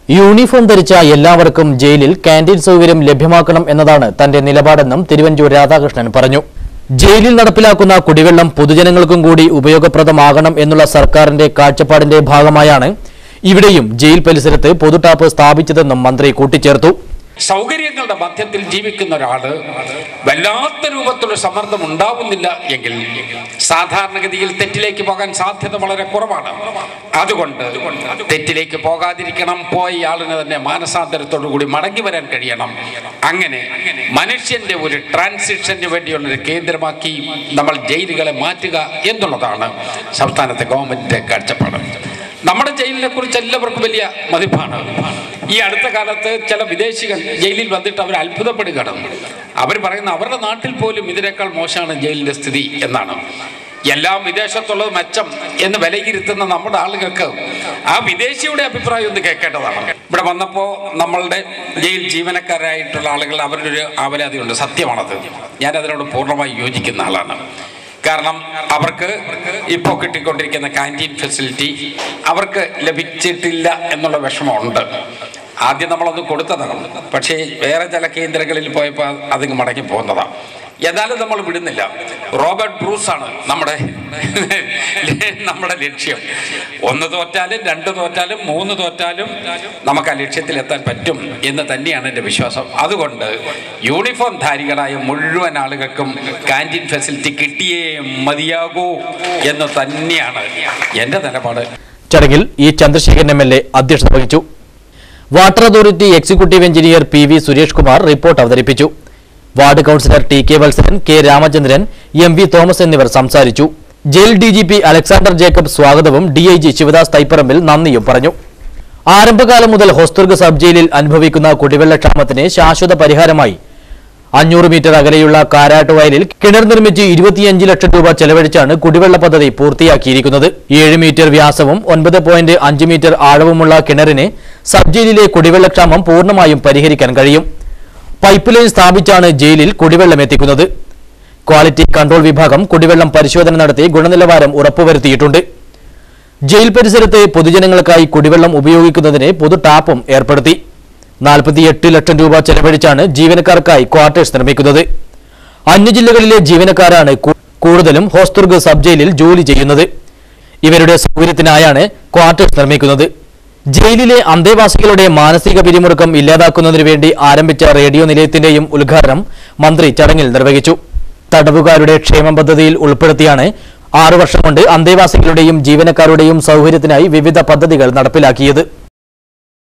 Uniform ധരിച്ച എല്ലാവർക്കും ജയിലിൽ കാന്റീൻ സൗകര്യം ലഭ്യമാക്കണം എന്നതാണ് തന്റെ നിലപാടെന്നും തിരുവഞ്ചൂർ രാധാകൃഷ്ണൻ പറഞ്ഞു. ജയിലിൽ നടപ്പിലാക്കുന്ന കുടിവെള്ളം പൊതുജനങ്ങൾക്കും കൂടി ഉപയോഗപ്രദമാകണം എന്നുള്ള സർക്കാരിന്റെ കാഴ്ചപ്പാടിന്റെ ഭാഗമായാണ് ഇവിടെയും ജയിൽ പരിസരത്ത് പൊതുടാപ്പ് സ്ഥാപിച്ചതെന്നും മന്ത്രി കൂട്ടിച്ചേർത്തു. സൗകര്യങ്ങളുടെ മധ്യത്തിൽ ജീവിക്കുന്ന ഒരാള് വല്ലാത്ത രൂപത്തിലുള്ള സമ്മർദ്ദം ഉണ്ടാവുന്നില്ല എങ്കിൽ സാധാരണഗതിയിൽ തെറ്റിലേക്ക് പോകാൻ സാധ്യത വളരെ കുറവാണ്. അതുകൊണ്ട് തെറ്റിലേക്ക് പോകാതിരിക്കണം, പോയ ആളിന് തന്നെ മാനസാന്തരത്തോടു കൂടി മടങ്ങി വരാൻ കഴിയണം. അങ്ങനെ മനുഷ്യന്റെ ഒരു ട്രാൻസിഷന് വേണ്ടിയുള്ളൊരു കേന്ദ്രമാക്കി നമ്മൾ ജയിലുകളെ മാറ്റുക എന്നുള്ളതാണ് സംസ്ഥാനത്തെ ഗവൺമെന്റിന്റെ കാഴ്ചപ്പാട്. നമ്മുടെ ജയിലിനെ കുറിച്ച് എല്ലാവർക്കും വലിയ മതിപ്പാണ്. ഈ അടുത്ത കാലത്ത് ചില വിദേശികൾ ജയിലിൽ വന്നിട്ട് അവർ അത്ഭുതപ്പെടുകയാണ്. അവർ പറയുന്ന അവരുടെ നാട്ടിൽ പോലും ഇതിനേക്കാൾ മോശമാണ് ജയിലിന്റെ സ്ഥിതി എന്നാണ്. എല്ലാം വിദേശത്തുള്ളത് മെച്ചം എന്ന് വിലയിരുത്തുന്ന നമ്മുടെ ആളുകൾക്ക് ആ വിദേശിയുടെ അഭിപ്രായം ഒന്ന് കേൾക്കേണ്ടതാണ്. ഇവിടെ വന്നപ്പോൾ നമ്മളുടെ ജയിൽ ജീവനക്കാരായിട്ടുള്ള ആളുകൾ അവരുടെ ഒരു ആവലാതിയുണ്ട്. സത്യമാണത്. ഞാനതിനോട് പൂർണ്ണമായി യോജിക്കുന്ന ആളാണ്. കാരണം അവർക്ക് ഇപ്പോൾ കിട്ടിക്കൊണ്ടിരിക്കുന്ന കാന്റീൻ ഫെസിലിറ്റി അവർക്ക് ലഭിച്ചിട്ടില്ല എന്നുള്ള വിഷമമുണ്ട്. ആദ്യം നമ്മളത് കൊടുത്തതാണ്, പക്ഷേ വേറെ ചില കേന്ദ്രങ്ങളിൽ പോയപ്പോൾ അതിന് മടങ്ങി പോകുന്നതാണ്. എന്നാലും നമ്മൾ വിടുന്നില്ല. റോബർട്ട് ബ്രൂസാണ് നമ്മുടെ ലക്ഷ്യം. 1 തോറ്റാലും 2 തോറ്റാലും 3 തോറ്റാലും നമുക്ക് ആ ലക്ഷ്യത്തിലെത്താൻ പറ്റും എന്ന് തന്നെയാണ് എൻ്റെ വിശ്വാസം. അതുകൊണ്ട് യൂണിഫോം ധാരികളായ മുഴുവൻ ആളുകൾക്കും കാന്റീൻ ഫെസിലിറ്റി കിട്ടിയേ മതിയാകൂ എന്ന് തന്നെയാണ് എൻ്റെ നിലപാട്. ചടങ്ങിൽ ഇ ചന്ദ്രശേഖരൻ MLA അധ്യക്ഷത വഹിച്ചു. Water authority executive engineer PV Suresh Kumar report അവതരിപ്പിച്ചു. Ward councillor TK Valsaran, K Ramachandran, MV Thomas എന്നിവർ സംസാരിച്ചു. ജയിൽ DGP അലക്സാണ്ടർ ജേക്കബ് സ്വാഗതവും DIG ശിവദാസ് തൈപ്പറമ്പിൽ നന്ദിയും പറഞ്ഞു. ആരംഭകാലം മുതൽ ഹോസ്ദുർഗ് സബ് ജയിലിൽ അനുഭവിക്കുന്ന കുടിവെള്ളക്ഷാമത്തിന് ശാശ്വത പരിഹാരമായി 500 മീറ്റർ അകലെയുള്ള കാരാട്ടുവയലിൽ കിണർ നിർമ്മിച്ച് 25 ലക്ഷം രൂപ ചെലവഴിച്ചാണ് കുടിവെള്ള പദ്ധതി പൂർത്തിയാക്കിയിരിക്കുന്നത്. 7 മീറ്റർ വ്യാസവും 9.5 മീറ്റർ ആഴവുമുള്ള കിണറിന് സബ് ജയിലിലെ കുടിവെള്ളക്ഷാമം പൂർണ്ണമായും പരിഹരിക്കാൻ കഴിയും. പൈപ്പ് ലൈൻ സ്ഥാപിച്ചാണ് ജയിലിൽ കുടിവെള്ളം എത്തിക്കുന്നത്. ക്വാളിറ്റി കൺട്രോൾ വിഭാഗം കുടിവെള്ളം പരിശോധന നടത്തി ഗുണനിലവാരം ഉറപ്പുവരുത്തിയിട്ടുണ്ട്. ജയിൽ പരിസരത്ത് പൊതുജനങ്ങൾക്കായി കുടിവെള്ളം ഉപയോഗിക്കുന്നതിന് പൊതു ടാപ്പും ഏർപ്പെടുത്തി. 48 ലക്ഷം രൂപ ചെലവഴിച്ചാണ് ജീവനക്കാർക്കായി ക്വാർട്ടേഴ്സ് നിർമ്മിക്കുന്നത്. അന്യജില്ലകളിലെ ജീവനക്കാരാണ് കൂടുതലും ഹോസ്ദുർഗ് സബ് ജയിലിൽ ജോലി ചെയ്യുന്നത്. ഇവരുടെ സൗകര്യത്തിനായാണ് ക്വാർട്ടേഴ്സ് നിർമ്മിക്കുന്നത്. ജയിലിലെ അന്തേവാസികളുടെ മാനസിക പിരിമുറുക്കം ഇല്ലാതാക്കുന്നതിനു വേണ്ടി ആരംഭിച്ച റേഡിയോ നിലയത്തിന്റെയും ഉദ്ഘാടനം മന്ത്രി ചടങ്ങിൽ നിർവഹിച്ചു. തടവുകാരുടെ ക്ഷേമ പദ്ധതിയിൽ ഉൾപ്പെടുത്തിയാണ് 6 വർഷം കൊണ്ട് അന്തേവാസികളുടെയും ജീവനക്കാരുടെയും സൗകര്യത്തിനായി വിവിധ പദ്ധതികൾ നടപ്പിലാക്കിയത്.